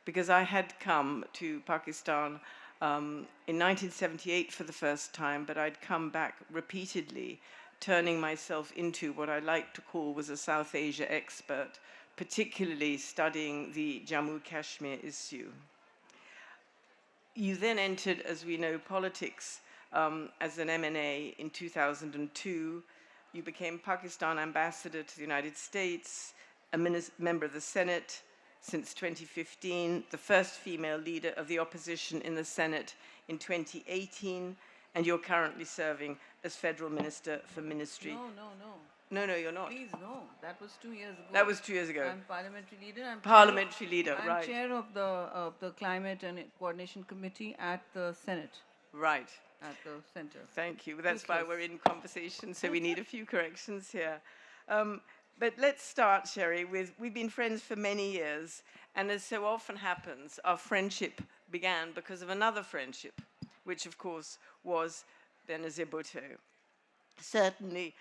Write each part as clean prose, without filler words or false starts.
Because I had come to Pakistan in 1978 for the first time, but I'd come back repeatedly, turning myself into what I like to call was a South Asia expert, particularly studying the Jammu Kashmir issue. You then entered, as we know, politics as an MNA in 2002. You became Pakistan ambassador to the United States, a member of the Senate since 2015, the first female leader of the opposition in the Senate in 2018, and you're currently serving as Federal Minister for Ministry. No, No, you're not. please, no. That was 2 years ago. That was 2 years ago. I'm parliamentary leader. Right. I'm chair of the Climate and Coordination Committee at the Senate. Right. At the center. Thank you. That's why we're in conversation, so we need a few corrections here. But let's start, Sherry, with we've been friends for many years, and as so often happens, our friendship began because of another friendship, which of course was Benazir Bhutto. Certainly,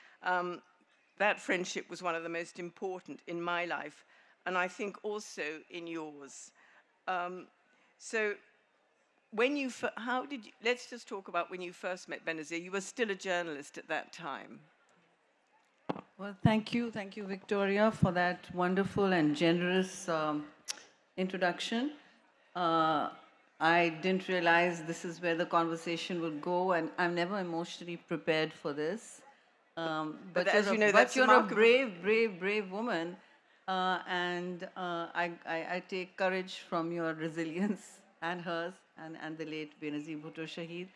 that friendship was one of the most important in my life, and I think also in yours. So when you, let's just talk about when you first met Benazir. You were still a journalist at that time. Well, thank you, Victoria, for that wonderful and generous introduction. I didn't realize this is where the conversation would go, and I'm never emotionally prepared for this. But as you know, you're a brave woman, and I take courage from your resilience and hers, and the late Benazir Bhutto Shaheed.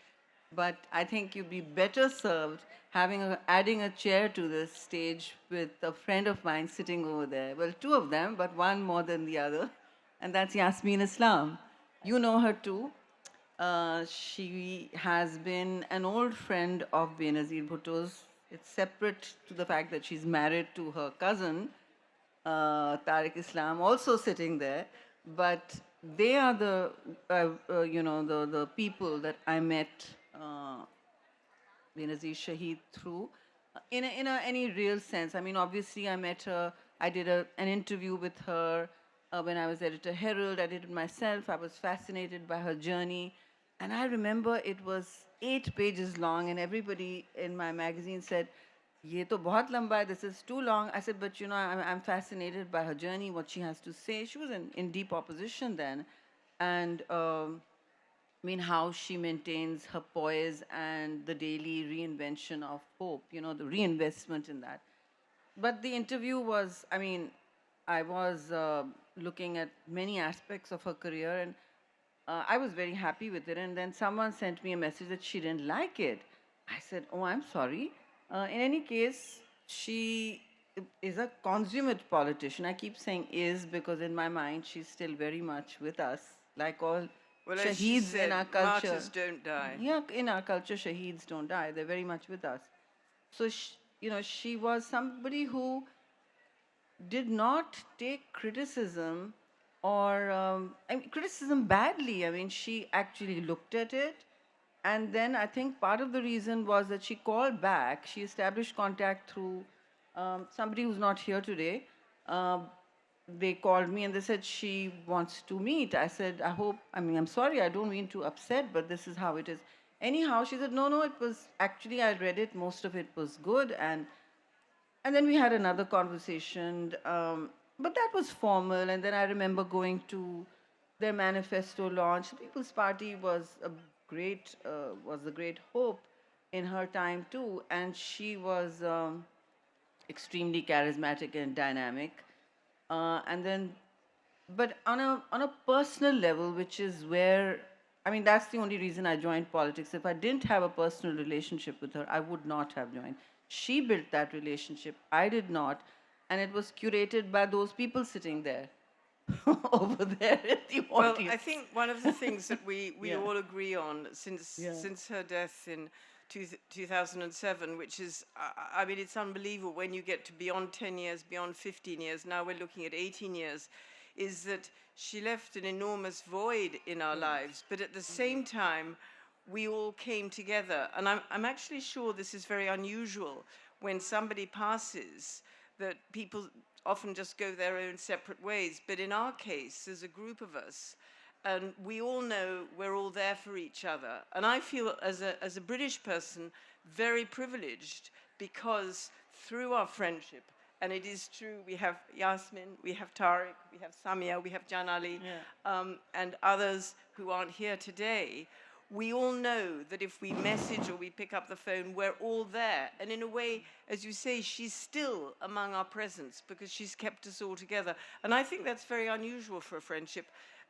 But I think you'd be better served adding a chair to this stage with a friend of mine sitting over there. Well, two of them, but one more than the other, and that's Yasmin Islam. You know her too. She has been an old friend of Benazir Bhutto's. It's separate to the fact that she's married to her cousin, Tariq Islam, also sitting there. But they are the people that I met Benazir Shaheed through, in any real sense. I mean, obviously, I met her. I did an interview with her when I was editor Herald. I did it myself. I was fascinated by her journey, and I remember it was 8 pages long, and everybody in my magazine said, "Ye to bahut lamba hai. This is too long." I said, "But you know, I'm fascinated by her journey, what she has to say." She was in deep opposition then, and I mean, how she maintains her poise and the daily reinvention of hope, you know, the reinvestment in that. But the interview was, I mean, I was looking at many aspects of her career, and I was very happy with it. And then someone sent me a message that she didn't like it. I said, "Oh, I'm sorry." In any case, she is a consummate politician. I keep saying is because in my mind, she's still very much with us, like all Shaheeds in our culture. Martyrs don't die. Yeah, in our culture, Shaheeds don't die. They're very much with us. So, she was somebody who did not take criticism or criticism badly. I mean, she actually looked at it. And then I think part of the reason was that she called back. She established contact through somebody who's not here today. They called me and they said she wants to meet. I said, I'm sorry, I don't mean to upset, but this is how it is. Anyhow, she said, no, it was, actually, I read it, most of it was good. And then we had another conversation, but that was formal. And then I remember going to their manifesto launch. The People's Party was the great hope in her time too. And she was extremely charismatic and dynamic. But on a personal level, which is where, I mean, that's the only reason I joined politics. If I didn't have a personal relationship with her, I would not have joined. She built that relationship. I did not. And it was curated by those people sitting there, over there at the audience. Well, I think one of the things that we all agree on since her death in 2007, which is, I mean, it's unbelievable when you get to beyond 10 years, beyond 15 years, now we're looking at 18 years, is that she left an enormous void in our lives, but at the same time, we all came together. And I'm actually sure this is very unusual when somebody passes, that people often just go their own separate ways. But in our case, there's a group of us, and we all know we're all there for each other. And I feel, as a British person, very privileged, because through our friendship, and it is true, we have Yasmin, we have Tariq, we have Samia, we have Jan Ali, and others who aren't here today. We all know that if we message or we pick up the phone, we're all there. And in a way, as you say, she's still among our presence because she's kept us all together. And I think that's very unusual for a friendship.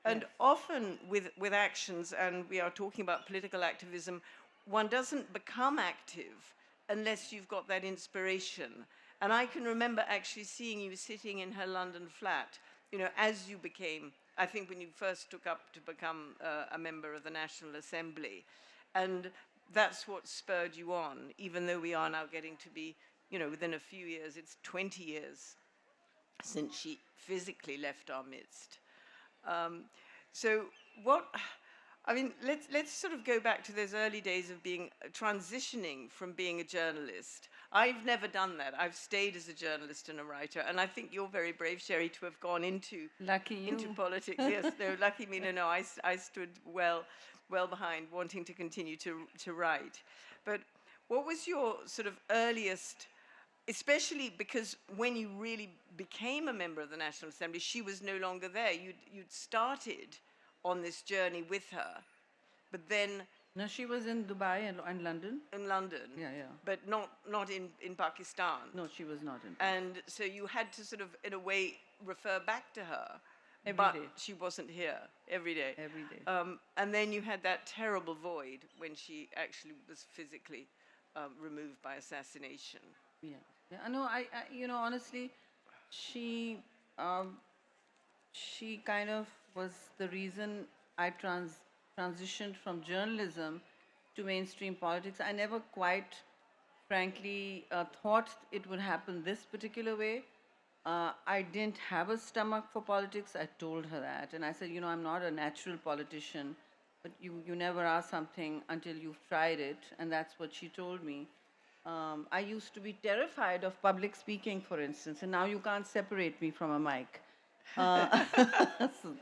And often with actions, and we are talking about political activism, one doesn't become active unless you've got that inspiration. And I can remember actually seeing you sitting in her London flat, as you became, I think, when you first took up to become a member of the National Assembly. And that's what spurred you on, even though we are now getting to be, within a few years, it's 20 years since she physically left our midst. Let's sort of go back to those early days of transitioning from being a journalist. I've never done that. I've stayed as a journalist and a writer, and I think you're very brave, Sherry, to have gone into politics. Yes, no, lucky me. No, I stood well behind wanting to continue to write. But what was your sort of earliest, especially because when you really became a member of the National Assembly, she was no longer there. You'd started on this journey with her, but then... No, she was in Dubai and London. In London? Yeah. But not in Pakistan? No, she was not in Pakistan. And so you had to sort of, in a way, refer back to her. Every but day. She wasn't here every day. Every day. And then you had that terrible void when she actually was physically removed by assassination. Yeah. I know. I honestly, she kind of was the reason I transitioned from journalism to mainstream politics. I never quite, frankly, thought it would happen this particular way. I didn't have a stomach for politics. I told her that. And I said, I'm not a natural politician, but you never are something until you've tried it. And that's what she told me. I used to be terrified of public speaking, for instance, and now you can't separate me from a mic. So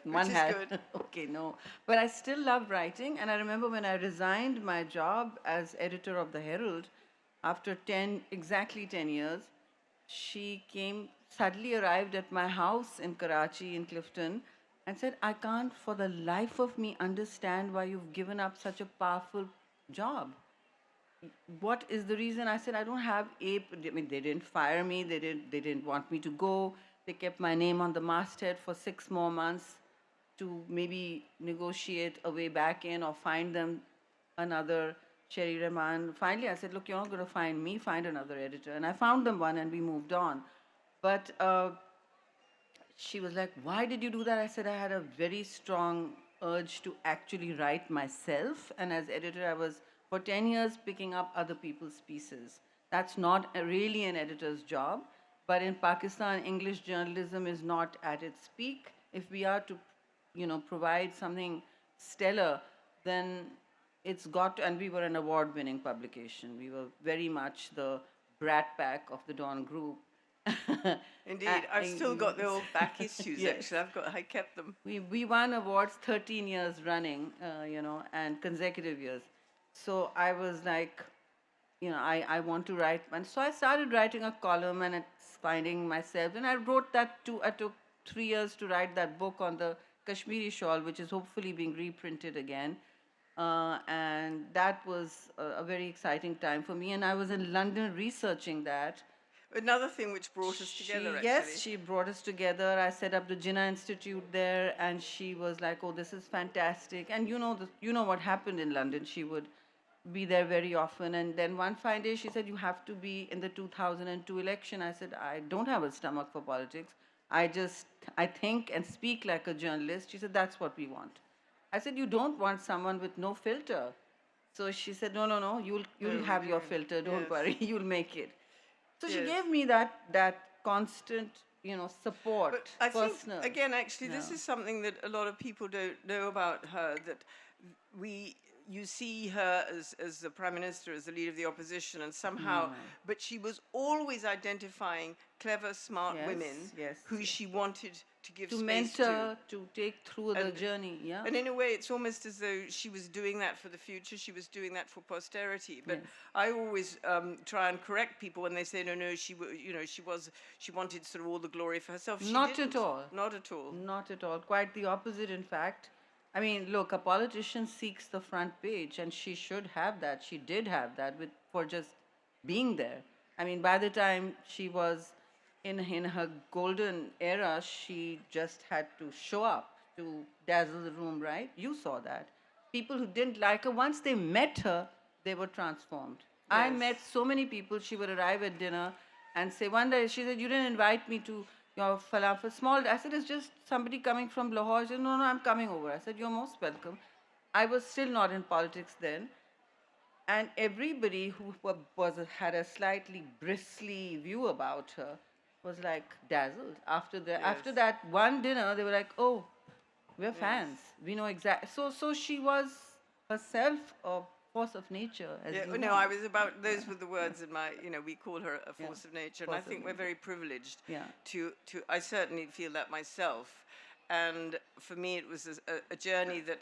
one Which is good. Okay, no. But I still love writing, and I remember when I resigned my job as editor of the Herald, after exactly 10 years, she suddenly arrived at my house in Karachi, in Clifton, and said, I can't for the life of me understand why you've given up such a powerful job. What is the reason? I said, I don't have they didn't fire me, they didn't want me to go. They kept my name on the masthead for 6 more months to maybe negotiate a way back in or find them another Sherry Rehman. Finally, I said, look, you're not going to find me, find another editor. And I found them one and we moved on. But she was like, why did you do that? I said, I had a very strong urge to actually write myself. And as editor, I was, for 10 years, picking up other people's pieces. That's not really an editor's job. But in Pakistan, English journalism is not at its peak. If we are to, provide something stellar, then it's got to, and we were an award-winning publication. We were very much the Brat Pack of the Dawn Group. Indeed, I've still got the old back issues. Yes. Actually, I kept them. We won awards 13 years running, and consecutive years. So I was like, I want to write. And so I started writing a column and it's finding myself. And I wrote that too. I took 3 years to write that book on the Kashmiri shawl, which is hopefully being reprinted again. And that was a very exciting time for me. And I was in London researching that. Another thing which brought us together, actually. Yes, she brought us together. I set up the Jinnah Institute there, and she was like, oh, this is fantastic. And you know what happened in London. She would be there very often. And then one fine day, she said, you have to be in the 2002 election. I said, I don't have a stomach for politics. I think and speak like a journalist. She said, that's what we want. I said, you don't want someone with no filter. So she said, no, you'll have your filter. Don't worry, you'll make it. So she gave me that constant support, But I think, personal. again, actually, this Yeah. is something that a lot of people don't know about her, that we, you see her as the prime minister, as the leader of the opposition, and somehow, Yeah. but she was always identifying clever, smart Yes, women yes, who yes. she wanted to give To space to. mentor, to take through the And journey. Yeah. and in a way, it's almost as though she was doing that for the future. She was doing that for posterity. But Yes. I always try and correct people when they say, no, no, she wanted sort of all the glory for herself. She Not at didn't. all. Not at all. Not at all. Quite the opposite, in fact. I mean, look, a politician seeks the front page, and she should have that. She did have that for just being there. I mean, by the time she was in her golden era, she just had to show up to dazzle the room, right? You saw that. People who didn't like her, once they met her, they were transformed. I Yes. met so many people. She would arrive at dinner and say, one day, she said, "You didn't invite me to your falafel small." I said, "It's just somebody coming from Lahore." She said, "No, no, I'm coming over." I said, "You're most welcome." I was still not in politics then. And everybody who had a slightly bristly view about her was like dazzled. After Yes. that one dinner, they were like, "Oh, we're Yes. fans. We know exactly." So she was herself a force of nature, as Yeah, you no, know. I was about, Yeah, those were the words in my, we call her a yeah, force of nature. And I force of think we're nature. very privileged Yeah. I certainly feel that myself. And for me, it was a journey that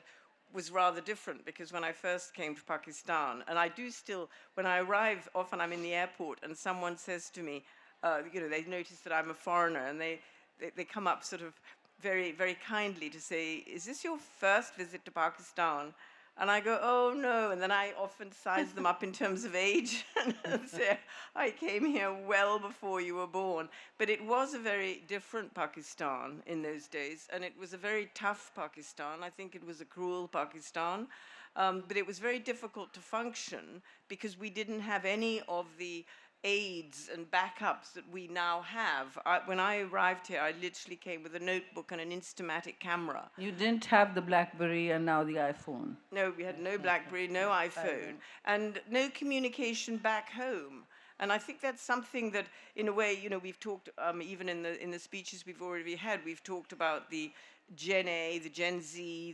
was rather different, because when I first came to Pakistan, and I do still, when I arrive, often I'm in the airport and someone says to me, they notice that I'm a foreigner, and they come up sort of very, very kindly to say, "Is this your first visit to Pakistan?" And I go, "Oh no." And then I often size them up in terms of age and say, "I came here well before you were born." But it was a very different Pakistan in those days, and it was a very tough Pakistan. I think it was a cruel Pakistan. But it was very difficult to function because we didn't have any of the aids and backups that we now have. When I arrived here, I literally came with a notebook and an Instamatic camera. You didn't have the BlackBerry and now the iPhone. No, we had no BlackBerry, no iPhone, and no communication back home. And I think that's something that, in a way, we've talked, even in the speeches we've already had, we've talked about the Gen A, the Gen Z,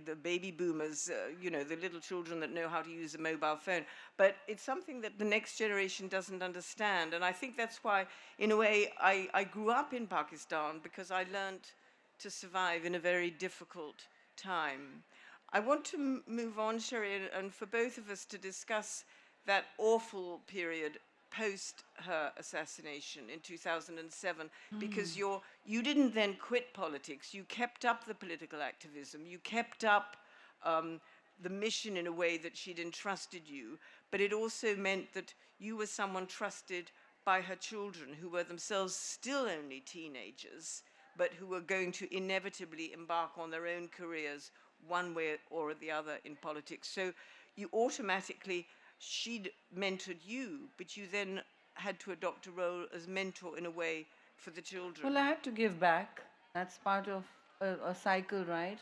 the baby boomers, the little children that know how to use a mobile phone. But it's something that the next generation doesn't understand. And I think that's why, in a way, I grew up in Pakistan, because I learned to survive in a very difficult time. I want to move on, Sherry, and for both of us to discuss that awful period post her assassination in 2007, because you didn't then quit politics. You kept up the political activism. You kept up the mission in a way that she'd entrusted you, but it also meant that you were someone trusted by her children, who were themselves still only teenagers, but who were going to inevitably embark on their own careers one way or the other in politics. So you automatically, she'd mentored you, but you then had to adopt a role as mentor in a way for the children. Well, I had to give back. That's part of a cycle, right?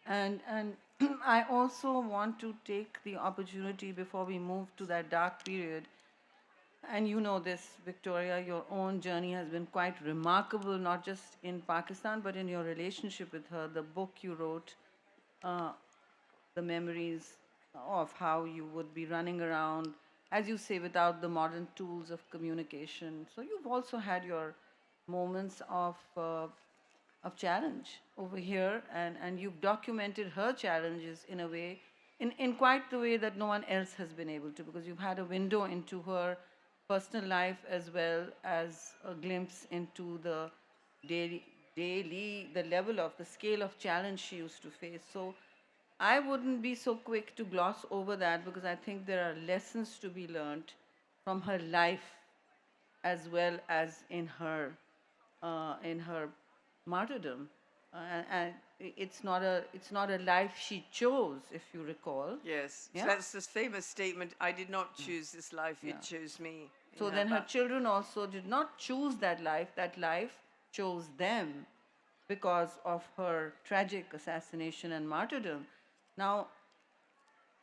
And I also want to take the opportunity before we move to that dark period. And you know this, Victoria, your own journey has been quite remarkable, not just in Pakistan, but in your relationship with her. The book you wrote, uh, the memories of how you would be running around, as you say, without the modern tools of communication. So you've also had your moments of challenge over here, and you've documented her challenges in a way, in quite the way that no one else has been able to, because you've had a window into her personal life as well as a glimpse into the the level of the scale of challenge she used to face. So I wouldn't be so quick to gloss over that, because I think there are lessons to be learned from her life as well as in her martyrdom. And it's not a life she chose, if you recall. Yes, so Yeah. that's this famous statement, "I did not choose this life, Yeah. it chose me." So Yeah, then her children also did not choose that life. That life chose them because of her tragic assassination and martyrdom. Now,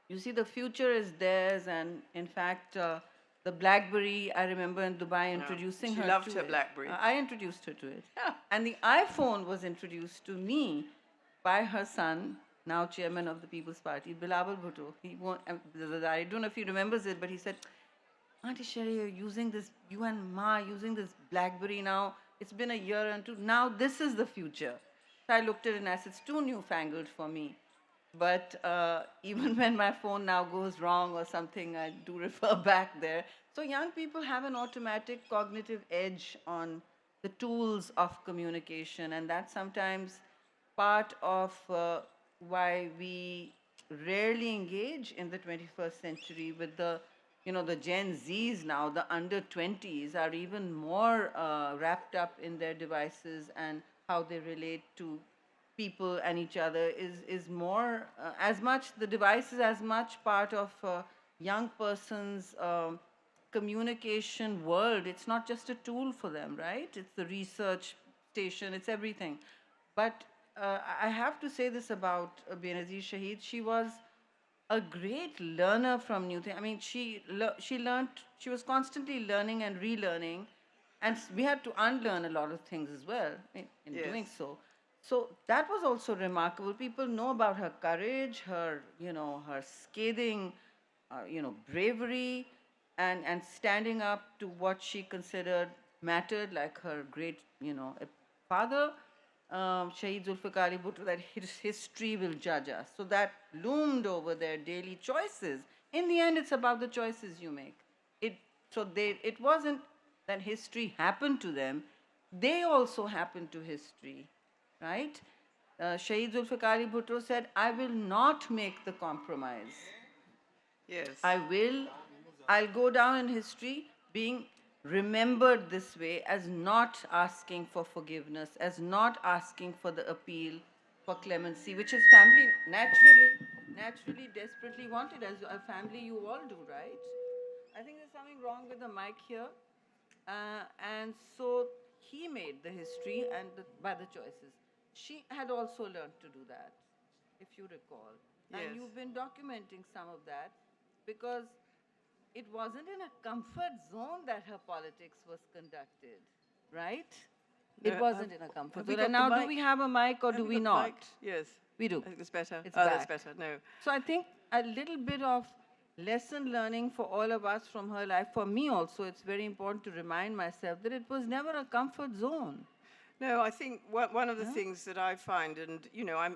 you see, the future is theirs, and in fact, The BlackBerry, I remember in Dubai No. introducing She her loved to her it. BlackBerry. I introduced her to it. And the iPhone was introduced to me by her son, now chairman of the People's Party, Bilawal Bhutto. I don't know if he remembers it, but he said, Auntie Sherry, you're using this, you and Ma using this BlackBerry now. It's been a year and two. Now this is the future. So I looked at it and I said, it's too newfangled for me. But even when my phone now goes wrong or something, I do refer back there. So young people have an automatic cognitive edge on the tools of communication, and that's sometimes part of why we rarely engage in the 21st century with the Gen Zs now, the under 20s are even more wrapped up in their devices and how they relate to people and each other is more as much the device is as much part of young person's communication world. It's not just a tool for them, right? It's the research station, it's everything. But I have to say this about Benazir Shahid. She was a great learner from new things. I mean, she learned. She was constantly learning and relearning, and we had to unlearn a lot of things as well in Yes. doing so. So that was also remarkable. People know about her courage, her scathing, bravery, and standing up to what she considered mattered, like her great, father, Shahid Zulfikar Ali Bhutto, that his history will judge us. So that loomed over their daily choices. In the end, it's about the choices you make. It wasn't that history happened to them; they also happened to history, right? Shahid Zulfikar Ali Bhutto said, "I will not make the compromise. Yes. I'll go down in history being remembered this way as not asking for forgiveness, as not asking for the appeal for clemency, which his family naturally, desperately wanted, as a family you all do, right? I think there's something wrong with the mic here. And so he made the history and by the choices. She had also learned to do that, if you recall. Yes. And you've been documenting some of that because it wasn't in a comfort zone that her politics was conducted, right? It wasn't in a comfort zone. And now, do we have a mic or do we not? Yes. We do. I think it's better. It's That's back. better. No. So I think a little bit of lesson learning for all of us from her life. For me also, it's very important to remind myself that it was never a comfort zone. No, I think one of the things that I find, and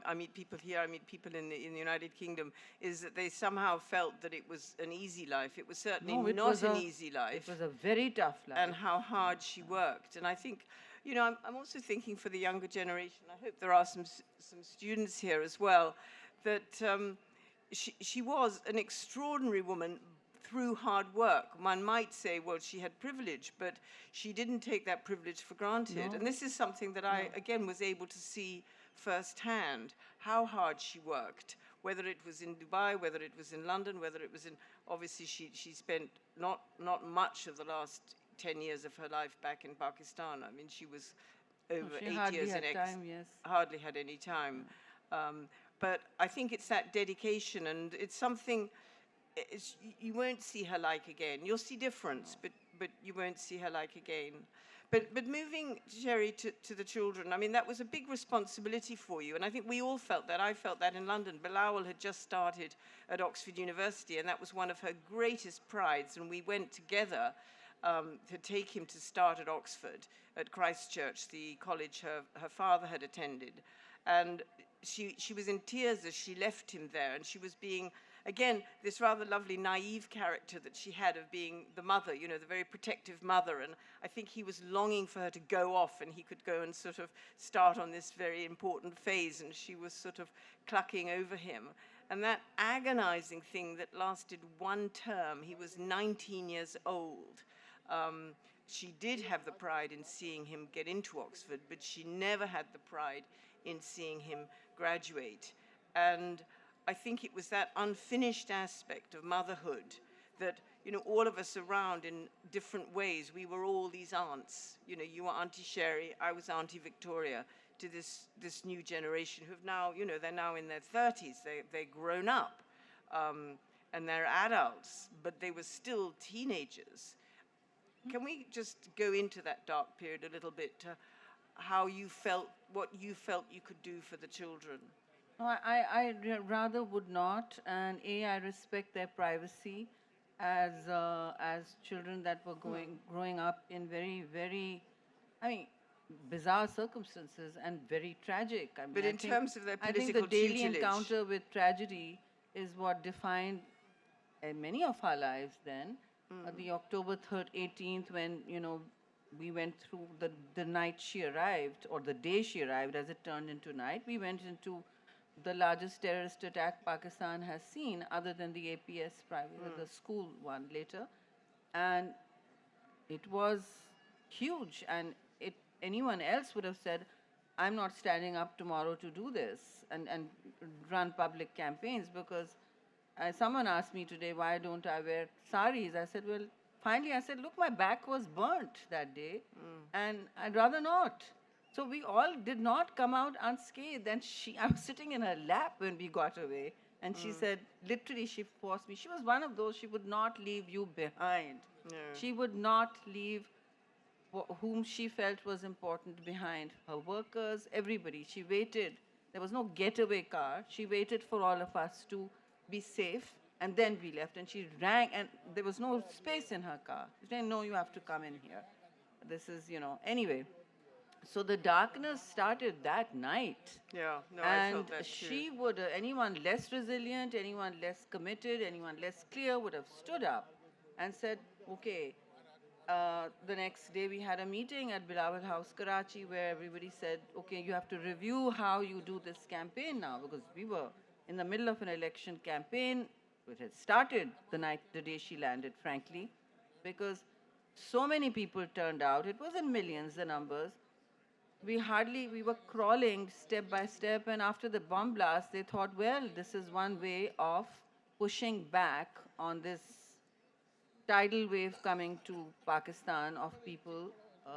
I meet people here, I meet people in the United Kingdom, is that they somehow felt that it was an easy life. It was certainly not an easy life. It was a very tough life. And how hard she worked. And I think, I'm also thinking for the younger generation. I hope there are some students here as well, that she was an extraordinary woman through hard work. One might say, well, she had privilege, but she didn't take that privilege for granted. No. And this is something that I, again, was able to see firsthand, how hard she worked, whether it was in Dubai, whether it was in London, whether it was in, obviously she spent not much of the last 10 years of her life back in Pakistan. I mean, she was over 8 years in hardly had any time. But I think it's that dedication, and it's something you won't see her like again. You'll see difference, but you won't see her like again. But moving, Sherry, to the children, I mean, that was a big responsibility for you, and I think we all felt that. I felt that in London. Bilawal had just started at Oxford University, and that was one of her greatest prides, and we went together to take him to start at Oxford, at Christ Church, the college her father had attended. And she was in tears as she left him there, and she was being, again, this rather lovely naive character that she had of being the mother, the very protective mother. And I think he was longing for her to go off and he could go and sort of start on this very important phase, and she was sort of clucking over him. And that agonizing thing that lasted one term, he was 19 years old. She did have the pride in seeing him get into Oxford, but she never had the pride in seeing him graduate. And I think it was that unfinished aspect of motherhood that, all of us around in different ways, we were all these aunts. You were Auntie Sherry, I was Auntie Victoria, to this new generation who've now, they're now in their 30s, they're grown up. and they're adults, but they were still teenagers. Can we just go into that dark period a little bit, to how you felt, what you felt you could do for the children? No, I rather would not. And I respect their privacy as children that were growing up in very, very, I mean, bizarre circumstances and very tragic. I mean, But in terms of their I think political the daily tutelage. encounter with tragedy is what defined many of our lives then. The October 3rd, 18th, when, we went through the night she arrived, or the day she arrived, as it turned into night, we went into the largest terrorist attack Pakistan has seen, other than the APS private, the school one later. And it was huge, and anyone else would have said, I'm not standing up tomorrow to do this and run public campaigns, because someone asked me today, why don't I wear saris? I said, well, finally, I said, look, my back was burnt that day, and I'd rather not. So we all did not come out unscathed. And I was sitting in her lap when we got away. And she said, literally, she forced me. She was one of those, she would not leave you behind. No. She would not leave whom she felt was important behind. Her workers, everybody. She waited. There was no getaway car. She waited for all of us to be safe. And then we left. And she rang, and there was no space in her car. She said, no, you have to come in here. This is, anyway. So the darkness started that night. Yeah, no, and I felt that too. she would, anyone less resilient, anyone less committed, anyone less clear would have stood up and said, okay. The next day we had a meeting at Bilawal House, Karachi, where everybody said, okay, you have to review how you do this campaign now, because we were in the middle of an election campaign, which had started the day she landed, frankly, because so many people turned out. It was in millions, the numbers. We were crawling step by step, and after the bomb blast, they thought, well, this is one way of pushing back on this tidal wave coming to Pakistan of people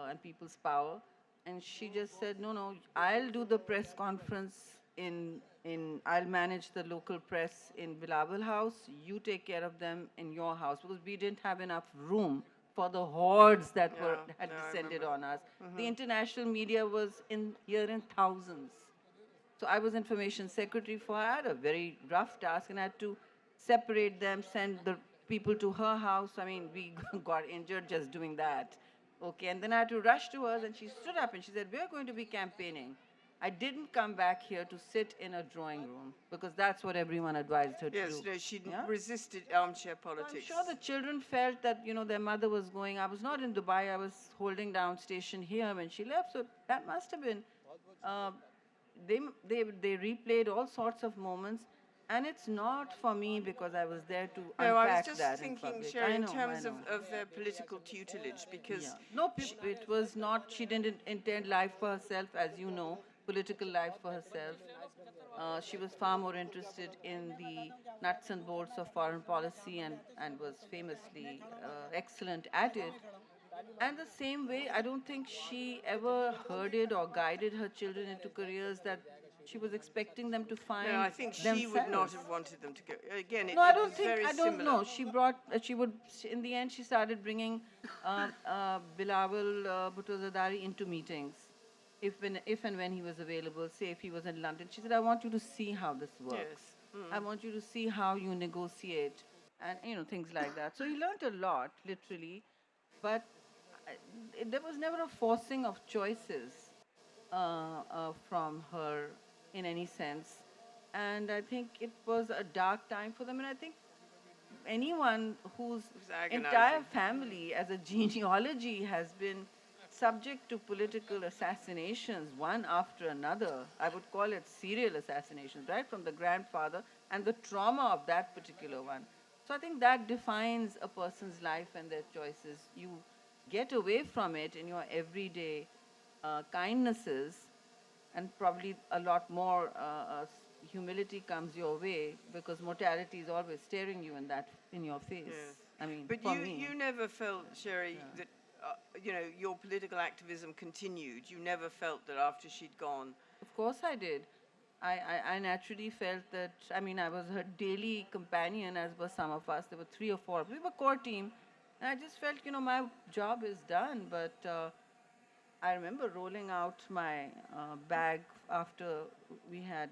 and people's power. And she just said, no, I'll do the press conference I'll manage the local press in Bilawal House, you take care of them in your house, because we didn't have enough room for the hordes that had descended on us. The international media was here in thousands. So I was information secretary for her. I had a very rough task, and I had to separate them, send the people to her house. I mean, we got injured just doing that. Okay, and then I had to rush to her, and she stood up and she said, we're going to be campaigning. I didn't come back here to sit in a drawing room, because that's what everyone advised her to do. Yes, no, she resisted armchair politics. I'm sure the children felt that, their mother was going. I was not in Dubai. I was holding down station here when she left. So that must have been, they replayed all sorts of moments. And it's not for me, because I was there to unpack that. No, I was just in thinking, public. Sherry, in terms of their political tutelage, because... Yeah. No, it was not, she didn't intend life for herself, as you know, political life for herself. She was far more interested in the nuts and bolts of foreign policy, and was famously excellent at it. And the same way, I don't think she ever herded or guided her children into careers that she was expecting them to find. No, I think she would not have wanted them to go. Again, no, I don't think. I don't know. She brought. She would. In the end, she started bringing Bilawal Bhutto Zardari into meetings, if and when he was available. Say if he was in London, she said, "I want you to see how this works. Yes. I want you to see how you negotiate, and things like that." So he learned a lot, literally, but there was never a forcing of choices from her in any sense. And I think it was a dark time for them. And I think anyone whose entire family as a genealogy has been subject to political assassinations, one after another, I would call it serial assassinations, right, from the grandfather, and the trauma of that particular one. So I think that defines a person's life and their choices. You get away from it in your everyday kindnesses, and probably a lot more humility comes your way, because mortality is always staring you in your face. Yes. I mean, but for me. you never felt, Sherry, that your political activism continued. You never felt that after she'd gone. Of course I did. I naturally felt that, I mean, I was her daily companion, as were some of us. There were 3 or 4. We were core team. And I just felt, my job is done. But I remember rolling out my bag after we had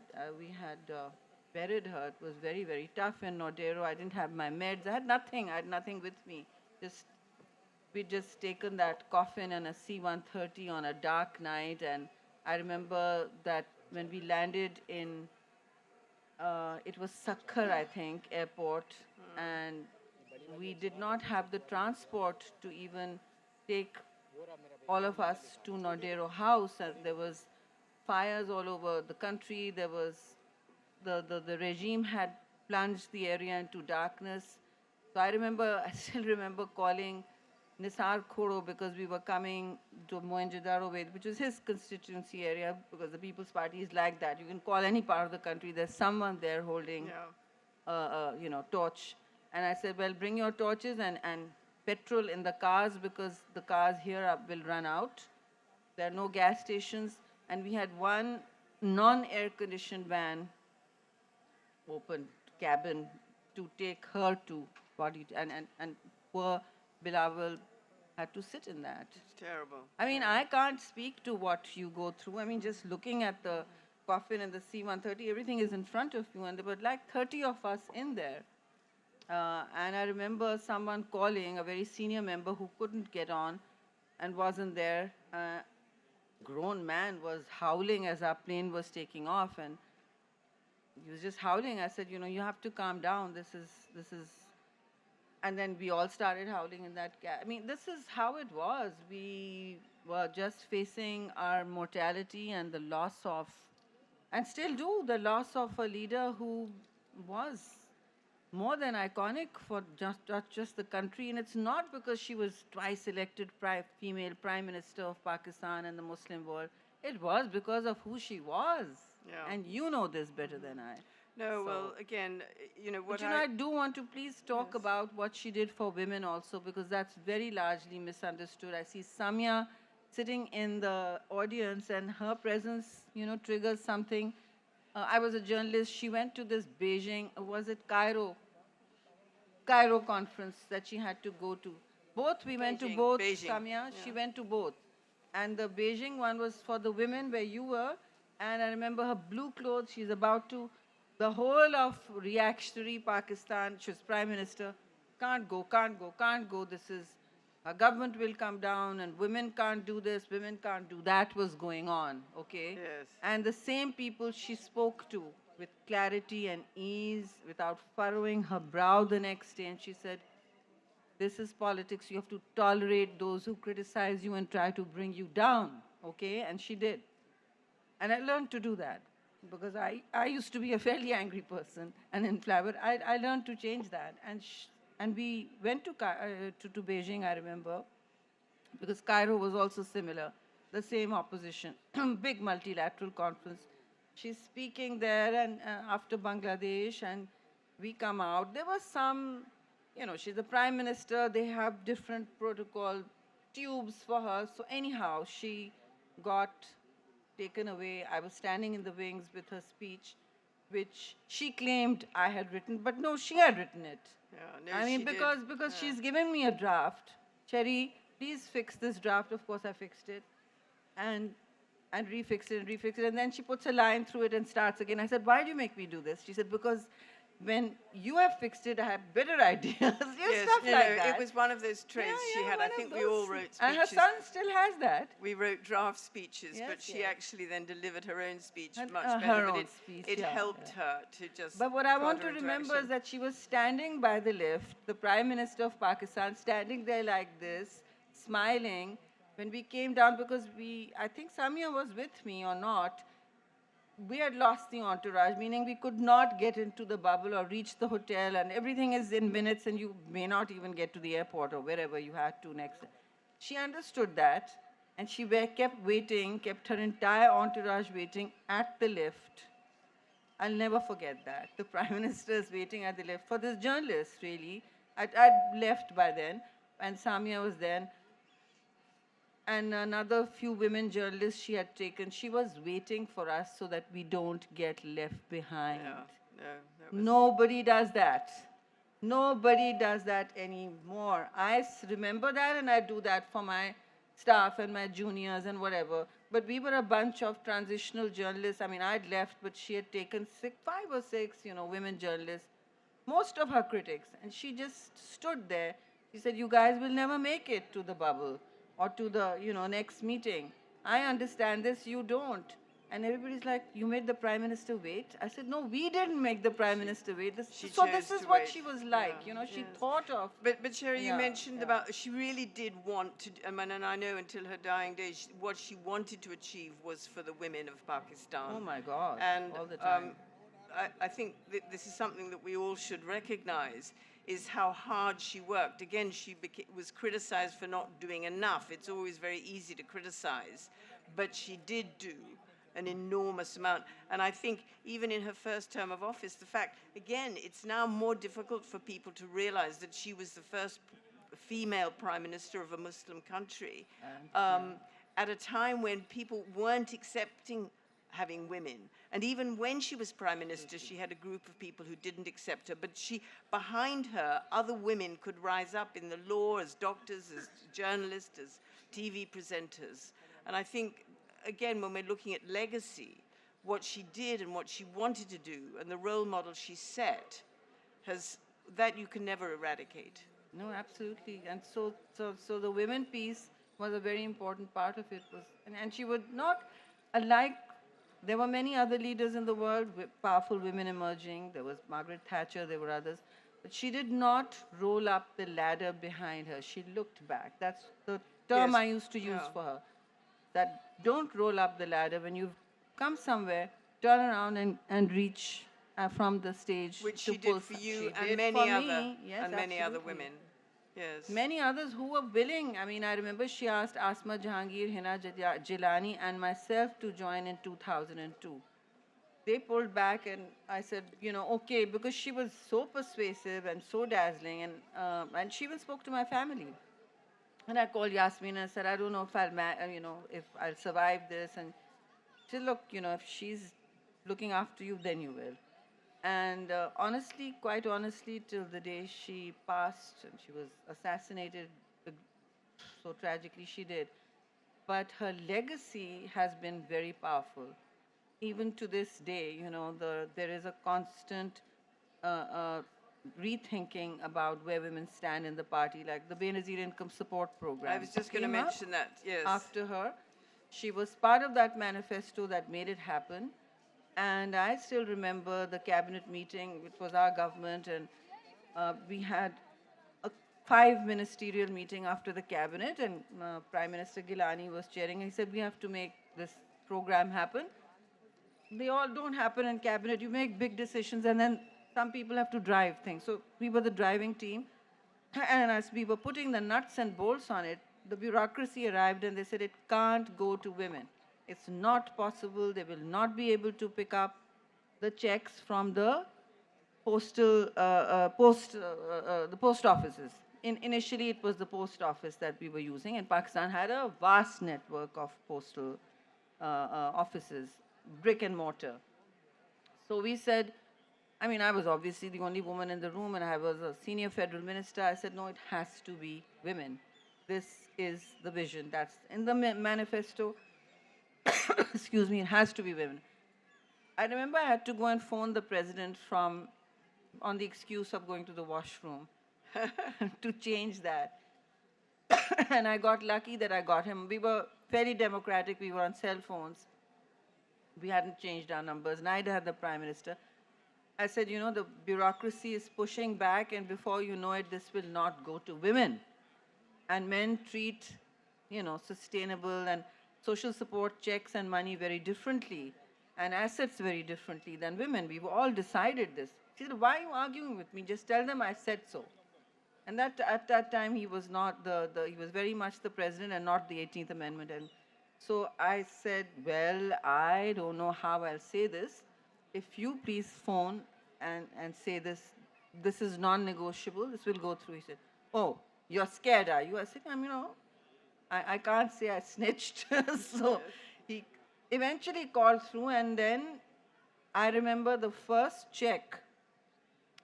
buried her. It was very, very tough in Nodero. I didn't have my meds. I had nothing. I had nothing with me. Just we'd just taken that coffin and a C-130 on a dark night, and I remember that when we landed in, it was Sakkar, I think, airport, and we did not have the transport to even take all of us to Nodero House. And there was fires all over the country. There was the regime had plunged the area into darkness. So I still remember calling Nisar Khoro because we were coming to Mohenjo-daro way, which was his constituency area, because the People's Party is like that. You can call any part of the country. There's someone there holding, torch. And I said, well, bring your torches and petrol in the cars, because the cars here will run out. There are no gas stations. And we had one non-air conditioned van, open cabin, to take her to body. And poor Bilawal had to sit in that. It's terrible. I mean, I can't speak to what you go through. I mean, just looking at the coffin and the C-130, everything is in front of you. And there were like 30 of us in there. And I remember someone calling, a very senior member who couldn't get on and wasn't there. Grown man was howling as our plane was taking off, and he was just howling. I said, you have to calm down. This is, and then we all started howling in that I mean, this is how it was. We were just facing our mortality and the loss of, and still do, the loss of a leader who was more than iconic for not just the country. And it's not because she was twice elected female prime minister of Pakistan and the Muslim world. It was because of who she was. Yeah. And you know this better than I. No, well, again, what but I do want to please talk about what she did for women also, because that's very largely misunderstood. I see Samia sitting in the audience, and her presence, triggers something. I was a journalist. She went to this Beijing, was it Cairo conference that she had to go to. We went to both, Beijing. Samia. Yeah. She went to both. And the Beijing one was for the women where you were. And I remember her blue clothes. She's about to, the whole of reactionary Pakistan, she was prime minister, can't go. This is, our government will come down and women can't do this, women can't do that was going on, okay? Yes. And the same people she spoke to with clarity and ease, without furrowing her brow the next day. And she said, this is politics. You have to tolerate those who criticize you and try to bring you down, okay? And she did. And I learned to do that, because I used to be a fairly angry person and inflammable. I learned to change that. And we went to Beijing, I remember, because Cairo was also similar, the same opposition, big multilateral conference. She's speaking there, and after Bangladesh, and we come out. There was some, she's the prime minister. They have different protocol tubes for her. So anyhow, she got taken away. I was standing in the wings with her speech, which she claimed I had written, but no, she had written it. Yeah, no, I mean, because she's given me a draft. Cherry, please fix this draft. Of course, I fixed it, and refixed it, and then she puts a line through it and starts again. I said, why do you make me do this? She said, because when you have fixed it, I have better ideas. Yes, stuff like that. It was one of those traits she had. I think we all wrote speeches. And her son still has that. We wrote draft speeches, Yes, but she yes. actually then delivered her own speech And, much her better. own But speech, it yeah, helped yeah. her to just. But what I prod want her to into remember action. is that she was standing by the lift, the Prime Minister of Pakistan, standing there like this, smiling. When we came down, because I think Samia was with me or not, we had lost the entourage, meaning we could not get into the bubble or reach the hotel, and everything is in minutes, and you may not even get to the airport or wherever you had to next. She understood that, and she kept waiting, kept her entire entourage waiting at the lift. I'll never forget that. The Prime Minister is waiting at the lift for this journalist, really. I'd left by then, and Samia was there. and another few women journalists she had taken. She was waiting for us so that we don't get left behind. Yeah, no, that was... Nobody does that. Nobody does that anymore. I remember that, and I do that for my staff and my juniors and whatever. But we were a bunch of transitional journalists. I mean, I'd left, but she had taken five or six, women journalists, most of her critics, and she just stood there. She said, "You guys will never make it to the bubble or to the, next meeting. I understand this, you don't." And everybody's like, "You made the Prime Minister wait?" I said, "No, we didn't make the Prime Minister wait." So this is what she was like, she thought of. But Sherry, you mentioned about, she really did want to, I mean, and I know until her dying days, what she wanted to achieve was for the women of Pakistan. Oh my God, and, all the time. I think that this is something that we all should recognize, is how hard she worked. Again, she was criticized for not doing enough. It's always very easy to criticize, but she did do an enormous amount. And I think even in her first term of office, the fact, again, it's now more difficult for people to realize that she was the first female prime minister of a Muslim country, at a time when people weren't accepting having women. And even when she was prime minister, she had a group of people who didn't accept her. But behind her, other women could rise up in the law as doctors, as journalists, as TV presenters. And I think, again, when we're looking at legacy, what she did and what she wanted to do and the role model she set, that you can never eradicate. No, absolutely. And so the women piece was a very important part of it. And she would not, unlike, there were many other leaders in the world, powerful women emerging. There was Margaret Thatcher, there were others. But she did not roll up the ladder behind her. She looked back. That's the term I used to use for her. That don't roll up the ladder. When you've come somewhere, turn around and reach from the stage. Which she did for you and many other women. Yes. Many others who were willing. I mean, I remember she asked Asma Jahangir, Hina Jilani, and myself to join in 2002. They pulled back, and I said, okay, because she was so persuasive and so dazzling, and she even spoke to my family. And I called Yasmin and said, I don't know if if I'll survive this. And she said, look, if she's looking after you, then you will. And honestly, quite honestly, till the day she passed and she was assassinated, so tragically she did. But her legacy has been very powerful. Even to this day, there is a constant rethinking about where women stand in the party, like the Benazir Income Support Program. I was just going to mention that, yes. After her, she was part of that manifesto that made it happen. And I still remember the cabinet meeting, which was our government, and we had a 5 ministerial meeting after the cabinet, and Prime Minister Gilani was chairing. He said, we have to make this program happen. They all don't happen in cabinet. You make big decisions, and then some people have to drive things. So we were the driving team. And as we were putting the nuts and bolts on it, the bureaucracy arrived, and they said, it can't go to women. It's not possible. They will not be able to pick up the checks from the post offices. Initially, it was the post office that we were using, and Pakistan had a vast network of postal offices, brick and mortar. So we said, I mean, I was obviously the only woman in the room, and I was a senior federal minister. I said, no, it has to be women. This is the vision. That's in the manifesto. Excuse me, it has to be women. I remember I had to go and phone the president on the excuse of going to the washroom to change that. And I got lucky that I got him. We were very democratic. We were on cell phones. We hadn't changed our numbers. Neither had the prime minister. I said, the bureaucracy is pushing back, and before you know it, this will not go to women. And men treat, sustainable and social support checks and money very differently, and assets very differently than women. We've all decided this. She said, why are you arguing with me? Just tell them I said so. And that at that time, he was not he was very much the president and not the 18th Amendment. And so I said, well, I don't know how I'll say this. If you please phone and say this is non-negotiable, this will go through. He said, oh, you're scared, are you? I said, I can't say I snitched. So he eventually called through, and then I remember the first check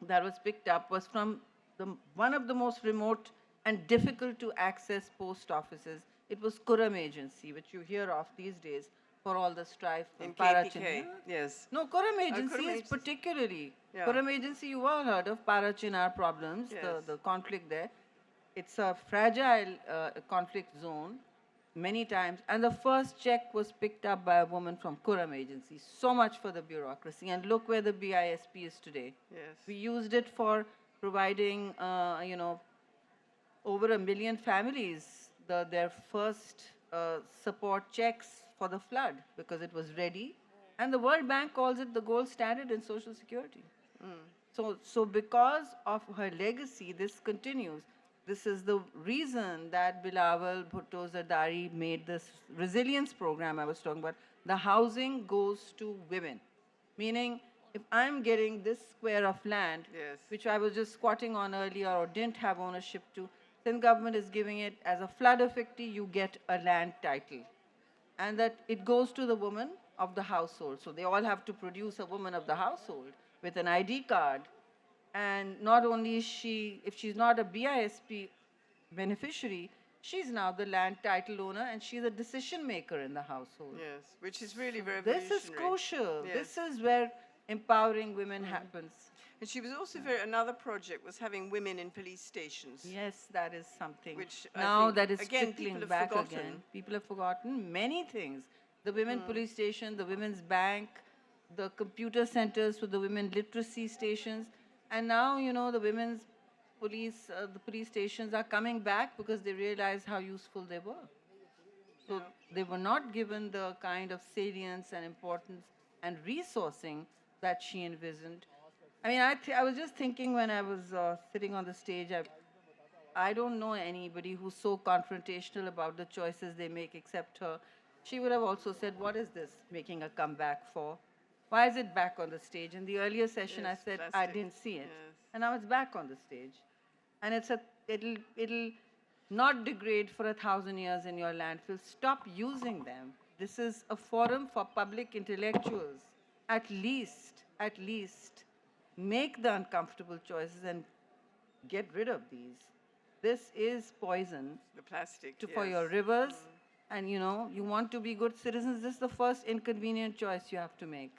that was picked up was from one of the most remote and difficult to access post offices. It was Kuram Agency, which you hear of these days for all the strife In Parachin. KPK, yes. No, Kuram Agency Kuram is Agency. particularly. Yeah. Kuram Agency, you all heard of Parachinar problems, Yes. the conflict there. It's a fragile conflict zone many times. And the first check was picked up by a woman from Kuram Agency. So much for the bureaucracy. And look where the BISP is today. Yes. We used it for providing, over 1 million families their first support checks for the flood because it was ready. And the World Bank calls it the gold standard in Social Security. So because of her legacy, this continues. This is the reason that Bilawal Bhutto Zardari made this resilience program I was talking about. The housing goes to women, meaning if I'm getting this square of land, Yes. which I was just squatting on earlier or didn't have ownership to, then government is giving it as a flood effecti, you get a land title. And that it goes to the woman of the household. So they all have to produce a woman of the household with an ID card. And not only is she, if she's not a BISP beneficiary, she's now the land title owner and she's a decision maker in the household. Yes, which is really This revolutionary. is crucial. Yes. This is where empowering women happens. And she was also another project was having women in police stations. Yes, that is something. Which I now think, that is again, trickling people have back forgotten. again. People have forgotten many things. The women police station, the women's bank, the computer centers for the women literacy stations, and now the women's police, the police stations are coming back because they realize how useful they were. So they were not given the kind of salience and importance and resourcing that she envisioned. I mean, I was just thinking when I was sitting on the stage, I don't know anybody who's so confrontational about the choices they make except her. She would have also said, what is this making a comeback for? Why is it back on the stage? In the earlier session, Yes, I said, I plastic. didn't see it. Yes. And now it's back on the stage. And it'll not degrade for 1,000 years in your landfill. Stop using them. This is a forum for public intellectuals. At least, make the uncomfortable choices and get rid of these. This is poison The plastic. for your rivers. And you want to be good citizens, this is the first inconvenient choice you have to make.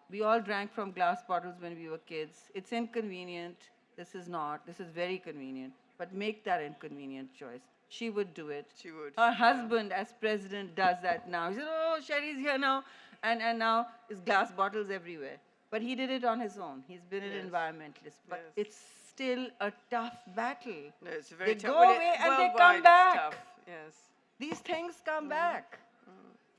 We all drank from glass bottles when we were kids. It's inconvenient. This is not. This is very convenient. But make that inconvenient choice. She would do it. She would. Her husband, as president, does that now. He said, oh, Sherry's here now. And now it's glass bottles everywhere. But he did it on his own. He's been an environmentalist. But it's still a tough battle. No, it's a very They tough. go away and they worldwide, come it's back. tough. Yes. These things come back.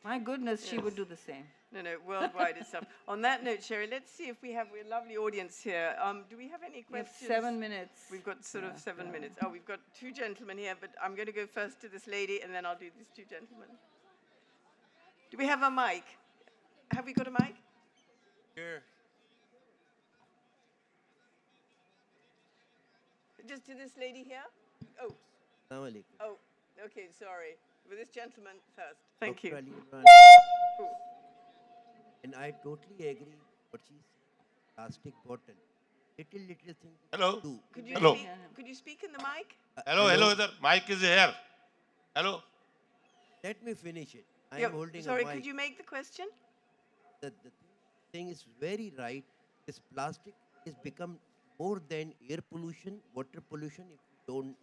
My goodness, she would do the same. No, worldwide it's tough. On that note, Sherry, let's see if we have a lovely audience here. Do we have any We have questions? 7 minutes. We've got sort of 7 minutes. Oh, we've got two gentlemen here, but I'm going to go first to this lady, and then I'll do these two gentlemen. Do we have a mic? Have we got a mic? Here. Just to this lady here? Oh, Assalamu alaikum. oh, okay, sorry. With this gentleman first. Thank you. Dr. Ali Imran. Cool. And I totally agree what she said. Plastic bottle. Little thing. Hello. Do. Could you Hello. Could you speak in the mic? Hello, sir. Mic is here. Hello. Let me finish it. I Yeah, am holding sorry, a mic. could you make the question? The thing is very right. This plastic has become more than air pollution, water pollution. If you don't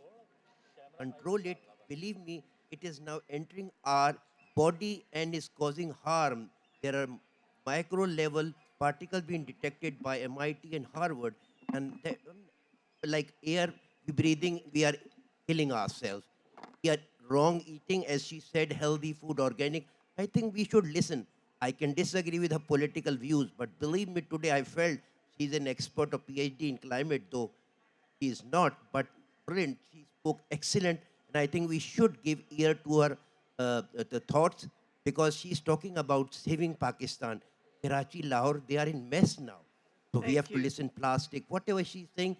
control it, believe me, it is now entering our body and is causing harm. There are micro level particles being detected by MIT and Harvard, and that, like air we breathing, we are killing ourselves. We are wrong eating, as she said, healthy food, organic. I think we should listen. I can disagree with her political views, but believe me, today I felt she's an expert of PhD in climate, though she is not, but brilliant. She spoke excellent, and I think we should give ear to her the thoughts, because she's talking about saving Pakistan. Karachi, Lahore, they are in mess now. So we Thank have to you. listen plastic. Whatever she's saying,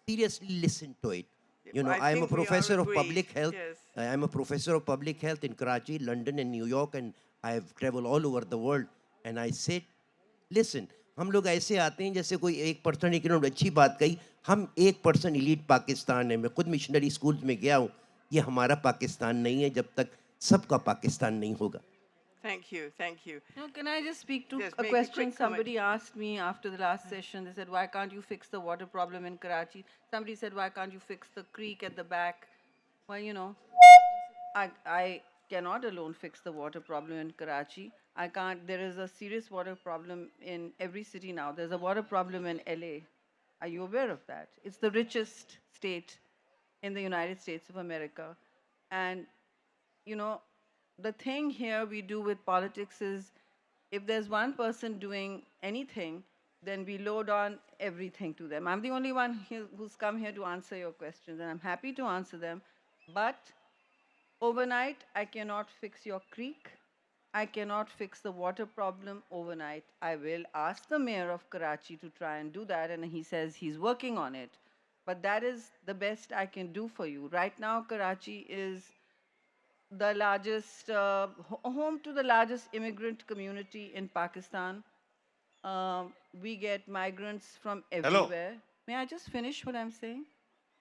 seriously listen to it. You know, I I'm a think we are professor of agreed, public health. yes. I'm a professor of public health in Karachi, London, and New York, and I have traveled all over the world. And I said, listen, हम लोग ऐसे आते हैं जैसे कोई 1% economy अच्छी बात कही, हम 1% एलीट पाकिस्तान है. मैं खुद मिशनरी स्कूल्स में गया हूँ. ये हमारा पाकिस्तान नहीं है जब तक सबका पाकिस्तान नहीं होगा. Thank you, thank you. No, can I just speak to Yes, a make a question quick comment. somebody asked me after the last session? They said, why can't you fix the water problem in Karachi? Somebody said, why can't you fix the creek at the back? Well, you know, I cannot alone fix the water problem in Karachi. I can't, there is a serious water problem in every city now. There's a water problem in LA. Are you aware of that? It's the richest state in the United States of America. And, you know, the thing here we do with politics is if there's one person doing anything, then we load on everything to them. I'm the only one here who's come here to answer your questions, and I'm happy to answer them. But overnight, I cannot fix your creek. I cannot fix the water problem overnight. I will ask the mayor of Karachi to try and do that, and he says he's working on it. But that is the best I can do for you. Right now, Karachi is the largest, home to the largest immigrant community in Pakistan. We get migrants from everywhere. May I just finish what I'm saying?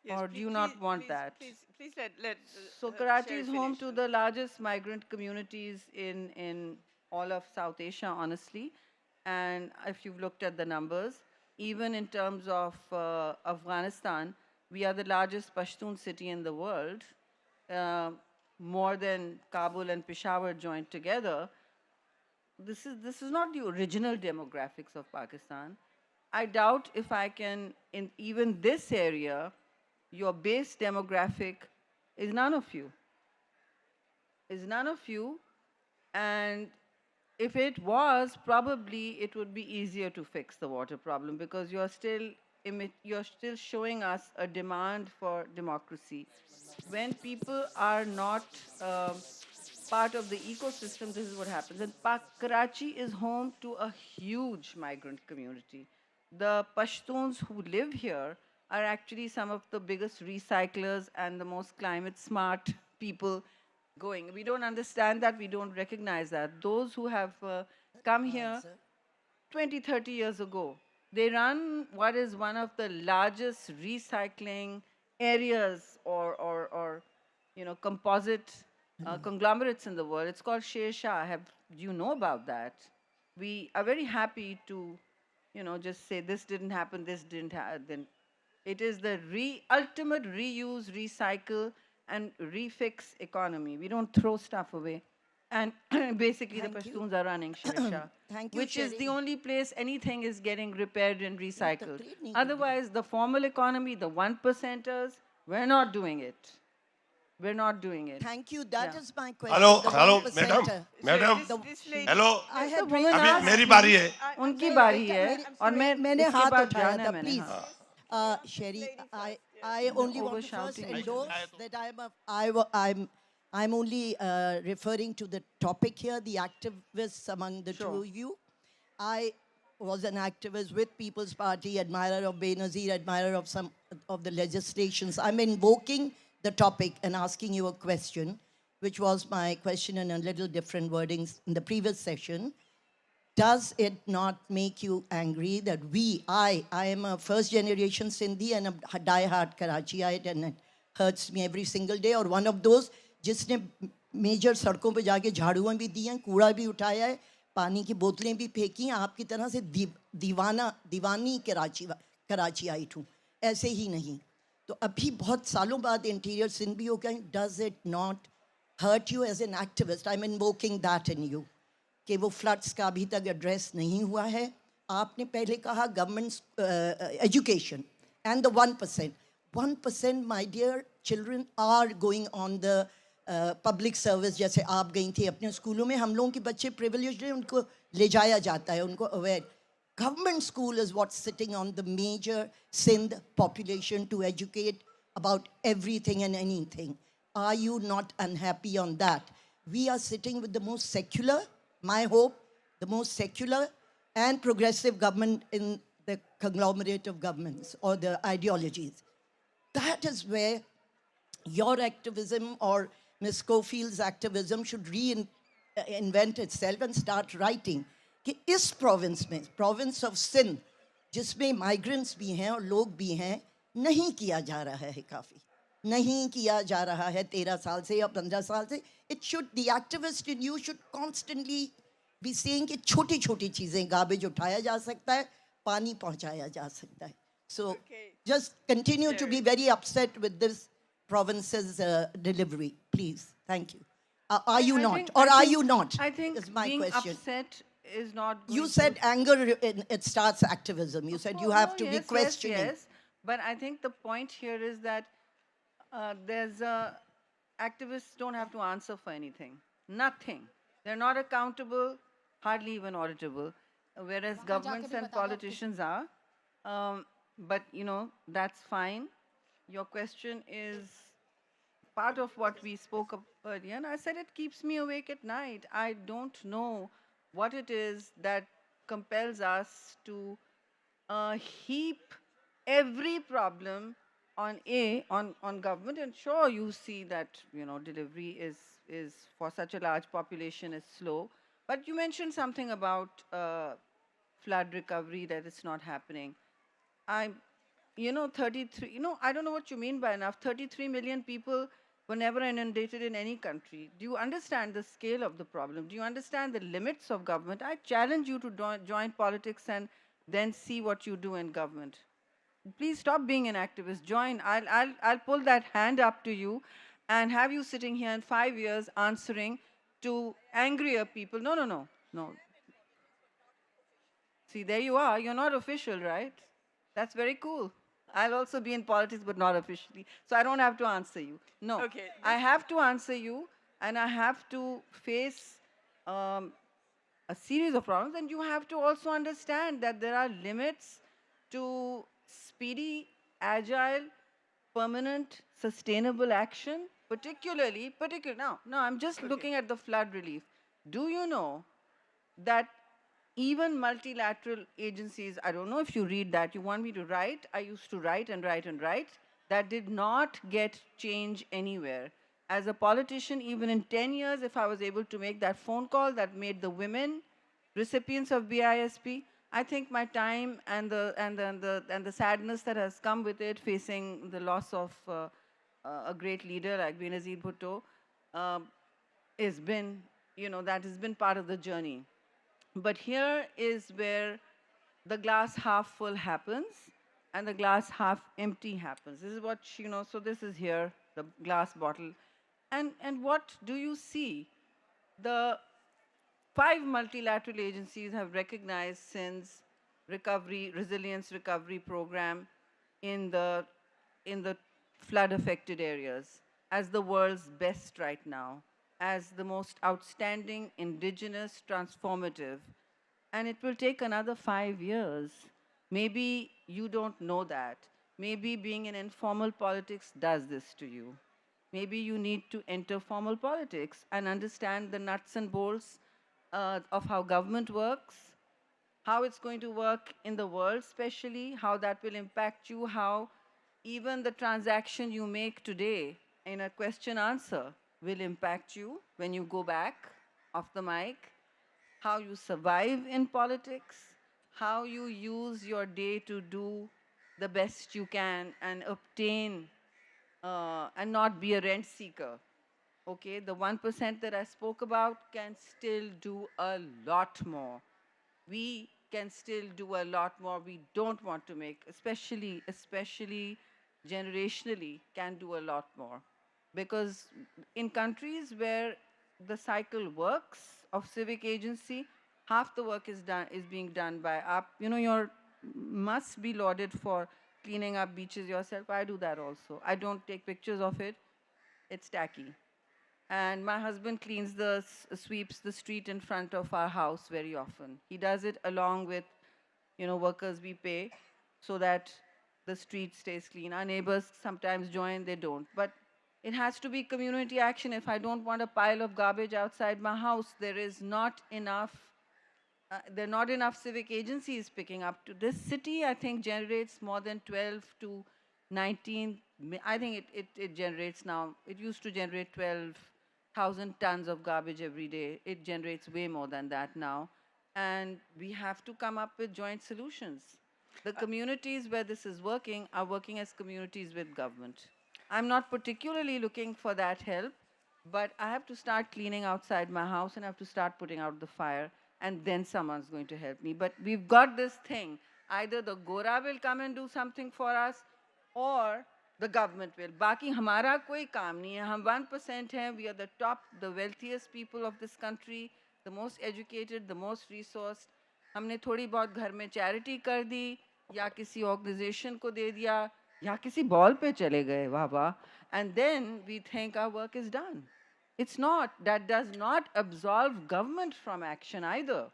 Yes, Or do you not want that? Please let So Karachi Sherry is home finish. to the largest migrant communities in all of South Asia, honestly. And if you've looked at the numbers, even in terms of Afghanistan, we are the largest Pashtun city in the world, more than Kabul and Peshawar joined together. This is not the original demographics of Pakistan. I doubt if I can, in even this area, your base demographic is none of you. Is none of you, and if it was, probably it would be easier to fix the water problem because you're still showing us a demand for democracy. When people are not part of the ecosystem, this is what happens. And Karachi is home to a huge migrant community. The Pashtuns who live here are actually some of the biggest recyclers and the most climate smart people going. We don't understand that, we don't recognize that. Those who have come here 20, 30 years ago, they run what is one of the largest recycling areas or you know, composite conglomerates in the world. It's called Sher Shah. Do you know about that? We are very happy to, you know, just say this didn't happen, this didn't happen. It is the ultimate reuse, recycle, and refix economy. We don't throw stuff away. And basically the Thank you. Pashtuns are running Sher Shah, Thank you, which is the Sherry. only place anything is getting repaired and recycled. तकरीर नहीं Otherwise, the formal economy, the 1%ers, we're not doing it. We're not doing it. Thank you. That Yeah. is my question. Hello The hello 1%er. Madam This lady, hello I The had woman raised अभी asked मेरी me- बारी है उनकी बारी है और मैं मैंने इसके हाथ बाद उठाया जाना है था, मैंने, please. हाँ। Sherry, I only want to first Over-shouting. endorse that I'm only referring to the topic here, the activists among the two Sure. of you. I was an activist with People's Party, admirer of Benazir, admirer of some of the legislations. I'm invoking the topic and asking you a question, which was my question in a little different wordings in the previous session. Does it not make you angry that I am a first generation Sindhi and a die-hard Karachiite, and it hurts me every single day, or one of those जिसने major सड़कों पे जाके झाड़ुआं भी दी हैं, कूड़ा भी उठाया है, पानी की बोतलें भी फेंकी हैं, आपकी तरह से दीवानी कराचीआइट हूँ, ऐसे ही नहीं. तो अभी बहुत सालों बाद इंटीरियर सिंध भी हो गया. Does it not hurt you as an activist? I'm invoking that in you. कि वो फ्लड्स का अभी तक एड्रेस नहीं हुआ है. आपने पहले कहा government education and the 1%. My dear children are going on the public service. जैसे आप गई थी अपने स्कूलों में, हम लोगों के बच्चे प्रिविलेज्ड हैं, उनको ले जाया जाता है, उनको aware. Government school is what's sitting on the major Sindh population to educate about everything and anything. Are you not unhappy on that? We are sitting with the most secular, my hope, the most secular and progressive government in the conglomerate of governments or the ideologies. That is where your activism or Ms. Schofield's activism should reinvent itself and start writing कि इस province में, province of Sindh, जिसमें migrants भी हैं और लोग भी हैं, नहीं किया जा रहा है काफ़ी, नहीं किया जा रहा है 13 साल से या 15 साल से. It should, the activist in you should constantly be saying कि छोटी छोटी चीज़ें, garbage उठाया जा सकता है, पानी पहुंचाया जा सकता है. So Okay. just continue to be very upset with this province's delivery, please. Thank you. Are you not? Or are you not? I think is my being question. upset is not going You said to, anger, it starts activism. You said you have no, to be yes, questioning. Yes, but I think the point here is that activists don't have to answer for anything. Nothing. They're not accountable, hardly even auditable, whereas governments and politicians are. But, you know, that's fine. Your question is part of what we spoke of earlier, and I said it keeps me awake at night. I don't know what it is that compels us to heap every problem on government. And sure, you see that, you know, delivery is for such a large population is slow. But you mentioned something about flood recovery, that it's not happening. You know, 33, you know, I don't know what you mean by enough. 33 million people were never inundated in any country. Do you understand the scale of the problem? Do you understand the limits of government? I challenge you to join politics and then see what you do in government. Please stop being an activist. Join. I'll pull that hand up to you and have you sitting here in 5 years answering to angrier people. No, no, no, no. See, there you are. You're not official, right? That's very cool. I'll also be in politics, but not officially. So I don't have to answer you. No. Okay, I have to answer you, and I have to face a series of problems. And you have to also understand that there are limits to speedy, agile, permanent, sustainable action, particularly, now, I'm just looking at the flood relief. Do you know that even multilateral agencies, I don't know if you read that, you want me to write, I used to write and write and write, that did not get change anywhere. As a politician, even in 10 years, if I was able to make that phone call that made the women recipients of BISP, I think my time and the sadness that has come with it, facing the loss of a great leader like Benazir Bhutto, has been, you know, that has been part of the journey. But here is where the glass half full happens and the glass half empty happens. This is what, you know, so this is here, the glass bottle. And what do you see? The 5 multilateral agencies have recognized since resilience recovery program in the flood affected areas as the world's best right now, as the most outstanding, indigenous, transformative. And it will take another 5 years. Maybe you don't know that. Maybe being in informal politics does this to you. Maybe you need to enter formal politics and understand the nuts and bolts of how government works, how it's going to work in the world, especially how that will impact you, how even the transaction you make today in a question answer will impact you when you go back off the mic, how you survive in politics, how you use your day to do the best you can and obtain and not be a rent seeker. Okay, the 1% that I spoke about can still do a lot more. We can still do a lot more. We don't want to make, especially generationally, can do a lot more. Because in countries where the cycle works of civic agency, half the work is being done by you know, you must be lauded for cleaning up beaches yourself. I do that also. I don't take pictures of it. It's tacky. And my husband cleans sweeps the street in front of our house very often. He does it along with, you know, workers we pay so that the street stays clean. Our neighbors sometimes join, they don't. But it has to be community action. If I don't want a pile of garbage outside my house, there are not enough civic agencies picking up. To this city, I think, generates more than 12 to 19 I think it generates now, it used to generate 12,000 tons of garbage every day. It generates way more than that now. And we have to come up with joint solutions. The communities where this is working are working as communities with government. I'm not particularly looking for that help, but I have to start cleaning outside my house and I have to start putting out the fire, and then someone's going to help me. But we've got this thing. Either the Gora will come and do something for us, or the government will. बाकी हमारा कोई काम नहीं है. हम 1% हैं. We are the top, the wealthiest people of this country, the most educated, the most resourced. हमने थोड़ी बहुत घर में charity कर दी, या किसी organization को दे दिया, या किसी ball पे चले गए, वाह वाह. And then we think our work is done. It's not. That does not absolve government from action either.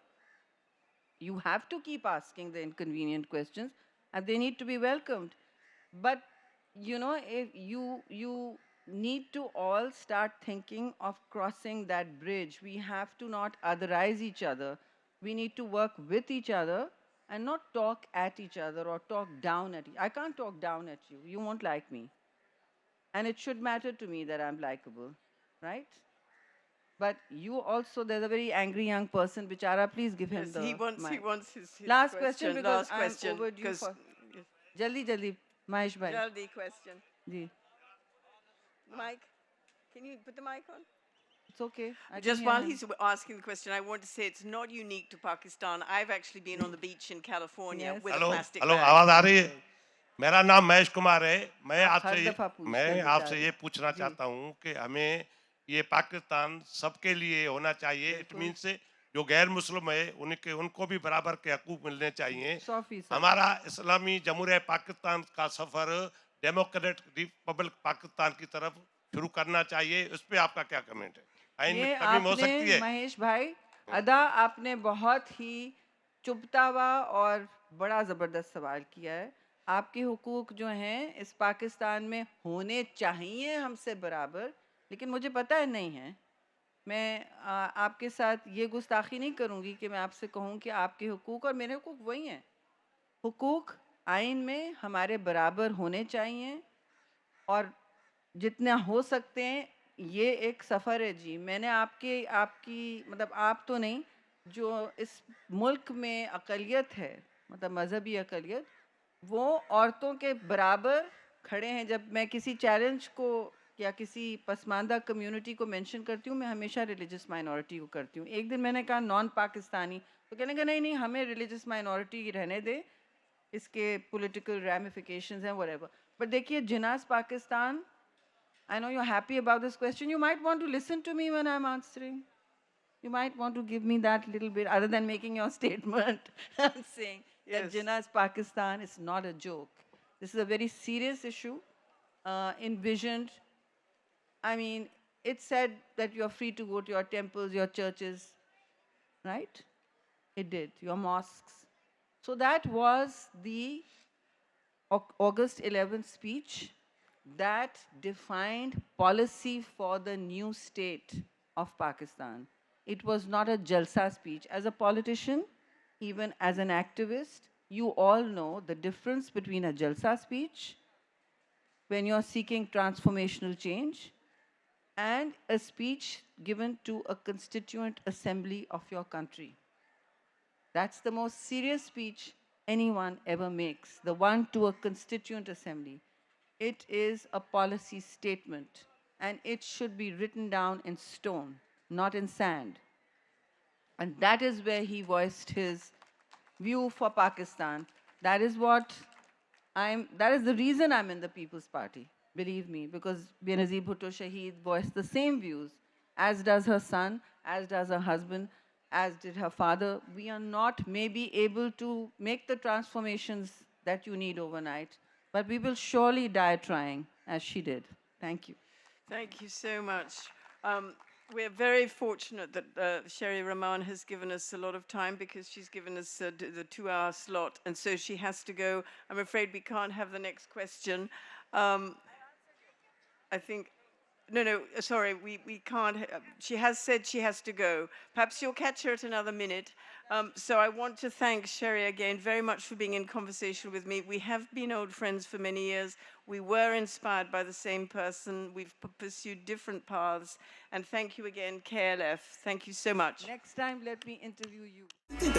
You have to keep asking the inconvenient questions, and they need to be welcomed. But if you need to all start thinking of crossing that bridge. We have to not otherize each other. We need to work with each other and not talk at each other or talk down at you. I can't talk down at you. You won't like me. And it should matter to me that I'm likable, right? But you also, there's a very angry young person, Bichara, please give him Yes, the he wants his last question, because last question, I'm overdue because for... Jaldi, jaldi, Mahesh bhai. Jaldi question. Ji. Mike, can you put the mic on? It's okay. I can Just hear while him. he's asking the question, I want to say it's not unique to Pakistan. I've actually been on the beach in California Yes. with hello a plastic hello bag. आवाज आ रही है? मेरा नाम महेश कुमार है. मैं आप हर आपसे दफा पूछते मैं हैं आपसे बेचारे. ये पूछना जी. चाहता हूँ कि हमें ये पाकिस्तान सबके लिए होना चाहिए. इट बिल्कुल. मीन्स जो गैर मुस्लिम है उनको भी बराबर के हकूक मिलने चाहिए. 100%. हमारा इस्लामी जमहूरिया पाकिस्तान का सफर डेमोक्रेटिक रिपब्लिक पाकिस्तान की तरफ शुरू करना चाहिए. उस पर आपका क्या कमेंट है? आइन में ये तरमीम हो सकती आपने है? महेश भाई अदा आपने बहुत ही चुभता हुआ और बड़ा ज़बरदस्त सवाल किया है. आपके हुकूक जो हैं इस पाकिस्तान में होने चाहिए हमसे बराबर, लेकिन मुझे पता है नहीं है. मैं आपके साथ ये गुस्ताखी नहीं करूँगी कि मैं आपसे कहूँ कि आपके हुकूक और मेरे हुकूक वही हैं. हुकूक आइन में हमारे बराबर होने चाहिए, और जितना हो सकते हैं. ये एक सफ़र है जी. मैंने आपकी मतलब आप तो नहीं, जो इस मुल्क में अक़लियत है, मतलब मज़हबी अक़लियत, वो औरतों के बराबर खड़े हैं. जब मैं किसी चैलेंज को या किसी पसमानदा कम्युनिटी को मेंशन करती हूँ, मैं हमेशा रिलीजियस माइनॉरिटी को करती हूँ. एक दिन मैंने कहा नॉन पाकिस्तानी, तो कहने का नहीं हमें रिलीजियस माइनॉरिटी रहने दे, इसके पॉलिटिकल रैमिफिकेशंस हैं व्हाटएवर. बट देखिए, जिनास Pakistan, I know you're happy about this question. You might want to listen to me when I'm answering. You might want to give me that little bit, other than making your statement and saying that Yes. Jinnah's Pakistan is not a joke. This is a very serious issue, envisioned. I mean, it said that you're free to go to your temples, your churches, right? It did, your mosques. So that was the August 11th speech that defined policy for the new state of Pakistan. It was not a jalsa speech. As a politician, even as an activist, you all know the difference between a jalsa speech when you're seeking transformational change and a speech given to a constituent assembly of your country. That's the most serious speech anyone ever makes, the one to a constituent assembly. It is a policy statement, and it should be written down in stone, not in sand. And that is where he voiced his view for Pakistan. That is the reason I'm in the People's Party, believe me, because Benazir Bhutto Shaheed voiced the same views, as does her son, as does her husband, as did her father. We are not maybe able to make the transformations that you need overnight, but we will surely die trying, as she did. Thank you. Thank you so much. We're very fortunate that Sherry Rehman has given us a lot of time, because she's given us the 2-hour slot, and so she has to go. I'm afraid we can't have the next question. I think, no, sorry, we can't. She has said she has to go. Perhaps you'll catch her at another minute. So I want to thank Sherry again very much for being in conversation with me. We have been old friends for many years. We were inspired by the same person. We've pursued different paths. And thank you again, KLF. Thank you so much. Next time, let me interview you. Din